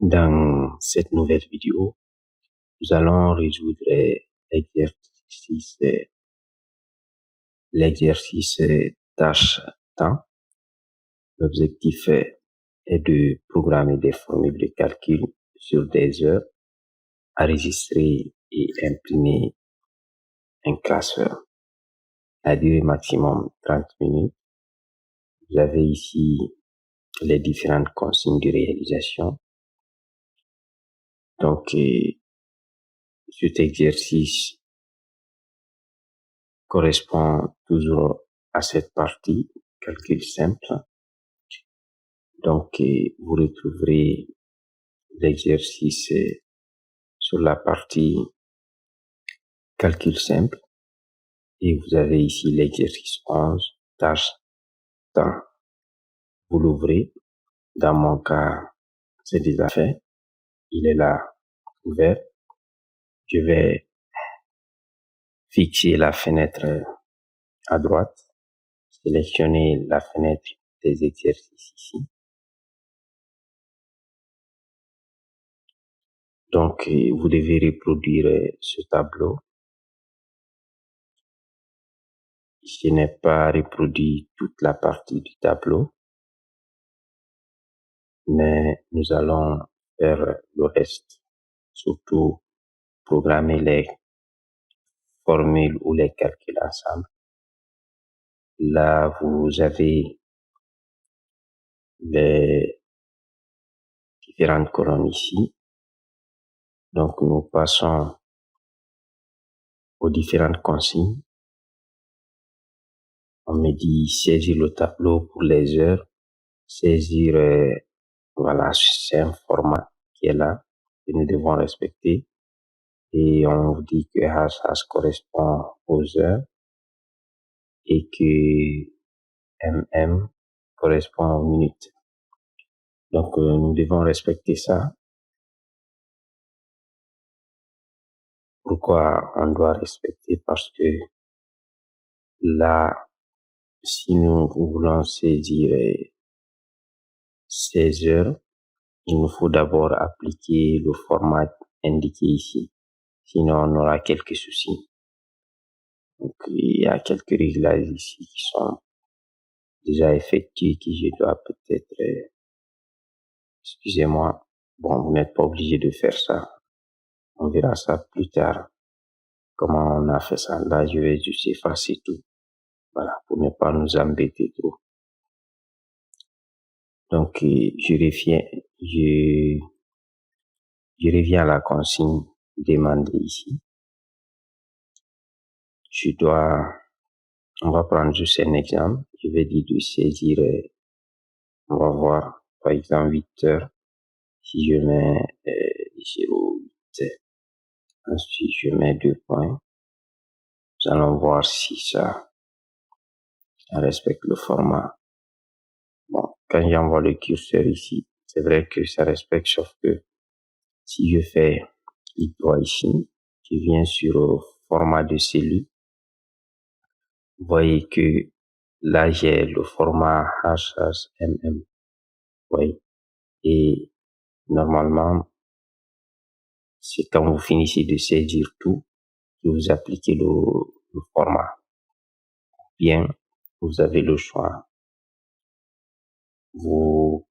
Dans cette nouvelle vidéo, nous allons résoudre l'exercice tâche temps. L'objectif est de programmer des formules de calcul sur des heures, enregistrer et imprimer un classeur. La durée maximum 30 minutes. Vous avez ici les différentes consignes de réalisation. Donc, cet exercice correspond toujours à cette partie, calcul simple. Donc, vous retrouverez l'exercice sur la partie calcul simple et vous avez ici l'exercice 11, tâche temps. Vous l'ouvrez. Dans mon cas, c'est déjà fait. Il est là, ouvert. Je vais fixer la fenêtre à droite, sélectionner la fenêtre des exercices ici. Donc, vous devez reproduire ce tableau. Je n'ai pas reproduit toute la partie du tableau, mais nous allons faire le reste, surtout programmer les formules ou les calculs ensemble. Là, vous avez les différentes colonnes ici. Donc, nous passons aux différentes consignes. On me dit saisir le tableau pour les heures, saisir, voilà, c'est un format qui est là, que nous devons respecter. Et on vous dit que hash correspond aux heures et que mm correspond aux minutes. Donc, nous devons respecter ça. Pourquoi on doit respecter? Parce que là, si nous voulons saisir 16 heures, il nous faut d'abord appliquer le format indiqué ici. Sinon, on aura quelques soucis. Donc, il y a quelques réglages ici qui sont déjà effectués, que je dois peut-être, excusez-moi. Bon, vous n'êtes pas obligé de faire ça. On verra ça plus tard. Comment on a fait ça. Là, je vais juste effacer tout. Voilà, pour ne pas nous embêter trop. Donc, je reviens à la consigne demandée ici. On va prendre juste un exemple. Je vais dire de saisir, on va voir, par exemple, 8 heures. Si je mets 0,8, ensuite je mets 2 points. Nous allons voir si ça respecte le format. Bon, quand j'envoie le curseur ici, c'est vrai que ça respecte, sauf que si je fais clic droit ici, je viens sur le format de cellule. Vous voyez que là, j'ai le format HHMM. Oui. Et normalement, c'est quand vous finissez de saisir tout que vous appliquez le format. Bien, vous avez le choix. Vous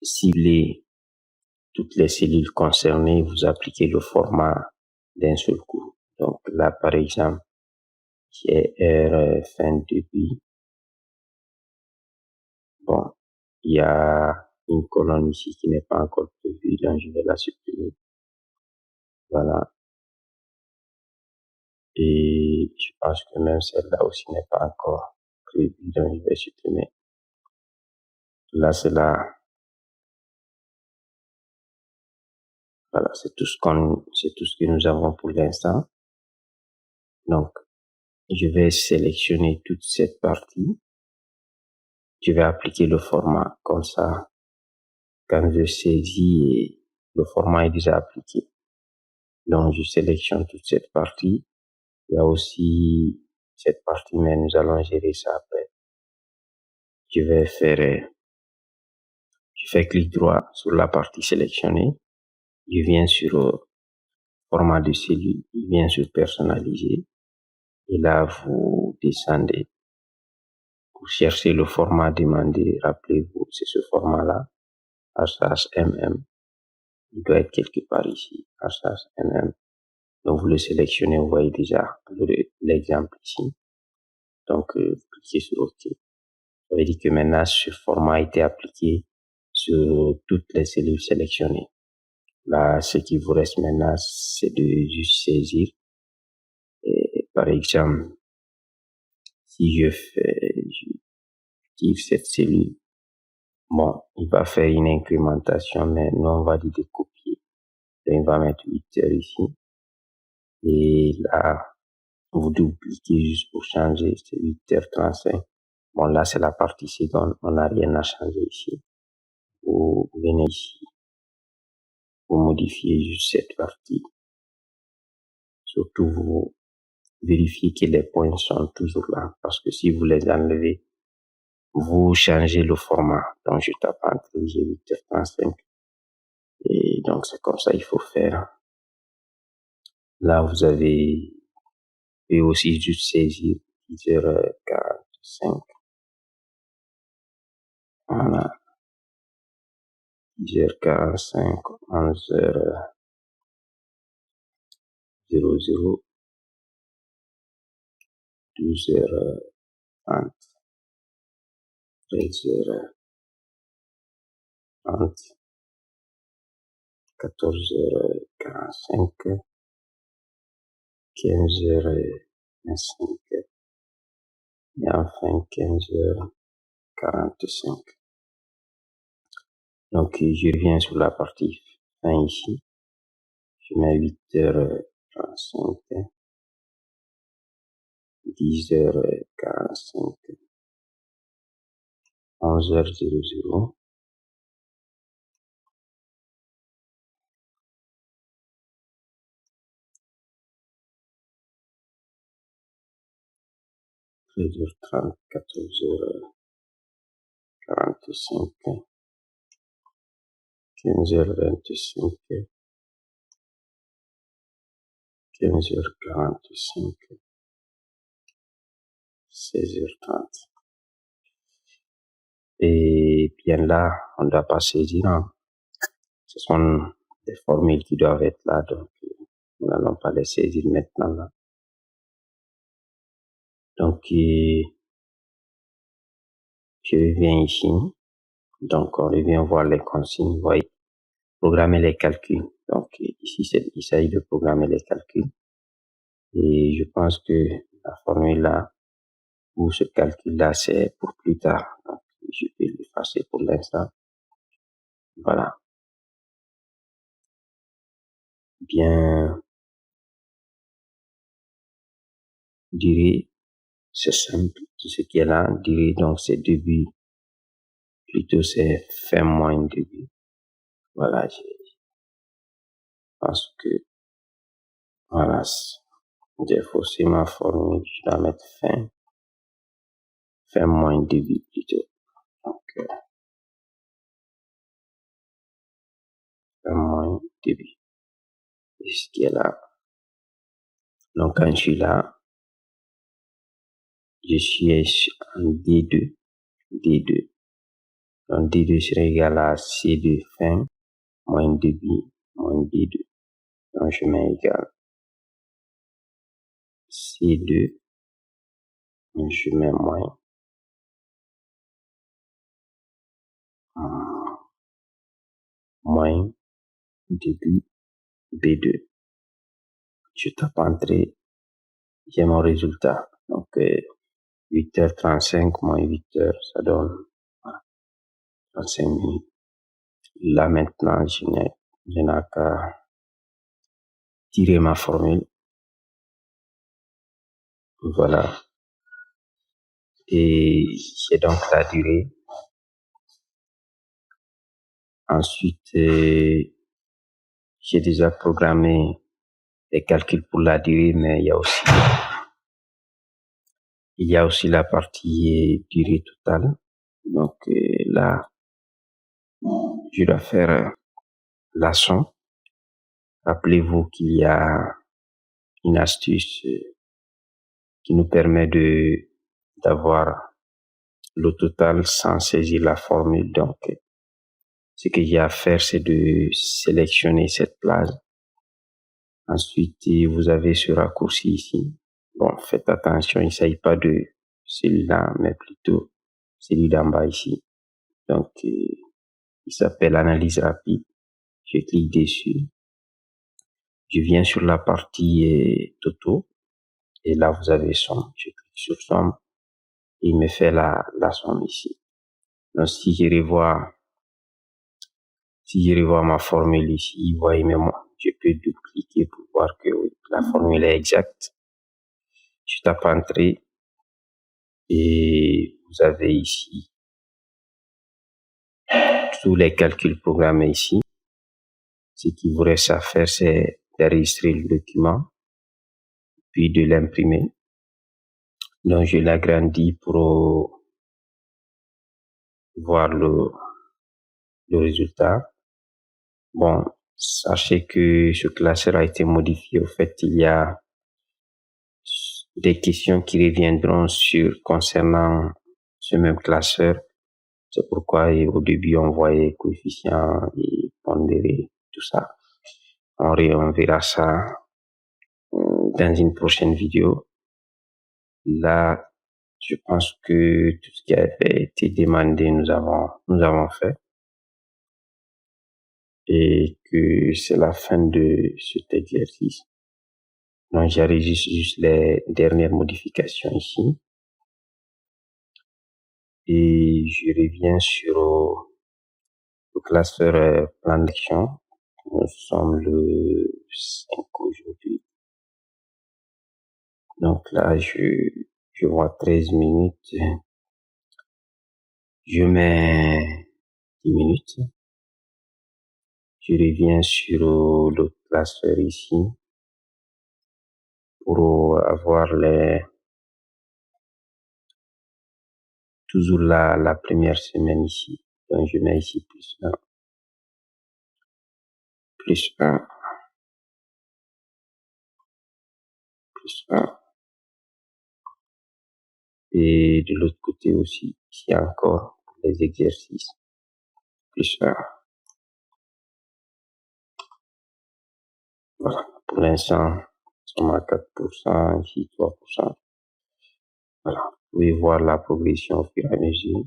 ciblez toutes les cellules concernées, vous appliquez le format d'un seul coup. Donc là, par exemple, j'ai R fin débit. Bon, il y a une colonne ici qui n'est pas encore prévue, donc je vais la supprimer. Voilà. Et je pense que même celle-là aussi n'est pas encore prévue, donc je vais supprimer. Là, c'est là. Voilà, c'est tout ce que nous avons pour l'instant. Donc, je vais sélectionner toute cette partie. Je vais appliquer le format comme ça. Quand je saisis, le format est déjà appliqué. Donc, je sélectionne toute cette partie. Il y a aussi cette partie, mais nous allons gérer ça après. Je Je fais clic droit sur la partie sélectionnée. Je viens sur format de cellule. Je viens sur personnaliser. Et là, vous descendez pour chercher le format demandé. Rappelez-vous, c'est ce format-là. HHMM. Il doit être quelque part ici. HHMM. Donc, vous le sélectionnez. Vous voyez déjà l'exemple ici. Donc, vous cliquez sur OK. Ça veut dire que maintenant, ce format a été appliqué sur toutes les cellules sélectionnées. Là, ce qui vous reste maintenant, c'est de juste saisir. Et, par exemple, si j'active cette cellule, bon, il va faire une incrémentation, mais nous, on va dire de copier. Donc, il va mettre 8 heures ici. Et là, vous dupliquez juste pour changer, c'est 8h35. Bon, là, c'est la partie seconde, on n'a rien à changer ici. Vous venez ici, vous modifiez juste cette partie. Surtout, vous vérifiez que les points sont toujours là, parce que si vous les enlevez, vous changez le format. Donc, je tape entre 8h35. Et donc, c'est comme ça il faut faire. Là, vous avez, et aussi juste saisir 10h45. Voilà. 10h45, 11h00, 12h30, 13h30, 14h45, 15h25 et enfin 15h45. Donc, je reviens sur la partie fin ici. Je mets 8h35, 10h45, 11h00, 13h30, 14h45, 15h25, 15h45, 16h30. Et bien là, on ne doit pas saisir. Hein. Ce sont des formules qui doivent être là, donc nous n'allons pas les saisir maintenant. Là. Donc, je viens ici. Donc, on revient voir les consignes. Vous voyez, programmer les calculs. Donc, ici, il s'agit de programmer les calculs. Et je pense que la formule là, ou ce calcul-là, c'est pour plus tard. Donc, je vais l'effacer pour l'instant. Voilà. Bien, durée, c'est simple. Tout ce qui est là, durée, donc c'est début. Plutôt, c'est fin moins début. Voilà, je pense que, voilà, j'ai faussé ma formule. Je dois mettre fin moins début plutôt. Donc, fin moins début. Et ce qui est là. Donc, quand je suis là, je suis en D2. D2. Donc, D2 serait égal à C2 fin moins début moins D2. Donc, je mets égal C2. Je mets moins début B2. Je tape entrée. J'ai mon résultat. Donc, 8h35 moins 8h, ça donne 35 minutes. Là, maintenant, je n'ai qu'à tirer ma formule. Voilà. Et j'ai donc la durée. Ensuite, j'ai déjà programmé les calculs pour la durée, mais il y a aussi la partie durée totale. Donc, là, je dois faire la somme. Rappelez-vous qu'il y a une astuce qui nous permet d'avoir le total sans saisir la formule. Donc, ce que j'ai à faire, c'est de sélectionner cette plage. Ensuite, vous avez ce raccourci ici. Bon, faites attention, il ne s'agit pas de celui-là, mais plutôt celui d'en bas ici. Donc, il s'appelle analyse rapide. Je clique dessus. Je viens sur la partie Toto. Et là, vous avez somme. Je clique sur somme. Et il me fait la somme ici. Donc, si je revois ma formule ici, voyez, mais moi, je peux double-cliquer pour voir que oui, la formule est exacte. Je tape entrée et vous avez ici tous les calculs programmés ici. Ce qu'il vous reste à faire, c'est d'enregistrer le document, puis de l'imprimer. Donc, je l'agrandis pour voir le résultat. Bon, sachez que ce classeur a été modifié. Au fait, il y a des questions qui reviendront concernant ce même classeur. C'est pourquoi au début, on voyait coefficient et pondéré, tout ça. On verra ça dans une prochaine vidéo. Là, je pense que tout ce qui a été demandé, nous avons fait. Et que c'est la fin de cet exercice. Donc, j'enregistre juste les dernières modifications ici. Et je reviens sur le classeur plan d'action. Nous sommes le 5 aujourd'hui. Donc là, je vois 13 minutes. Je mets 10 minutes. Je reviens sur le classeur ici pour avoir toujours la première semaine ici. Donc, je mets ici plus 1. Plus 1. Plus 1. Et de l'autre côté aussi, ici encore, pour les exercices. Plus 1. Voilà. Pour l'instant, nous sommes à 4%, ici 3%. Voilà. Vous pouvez voir la progression au fur et à mesure.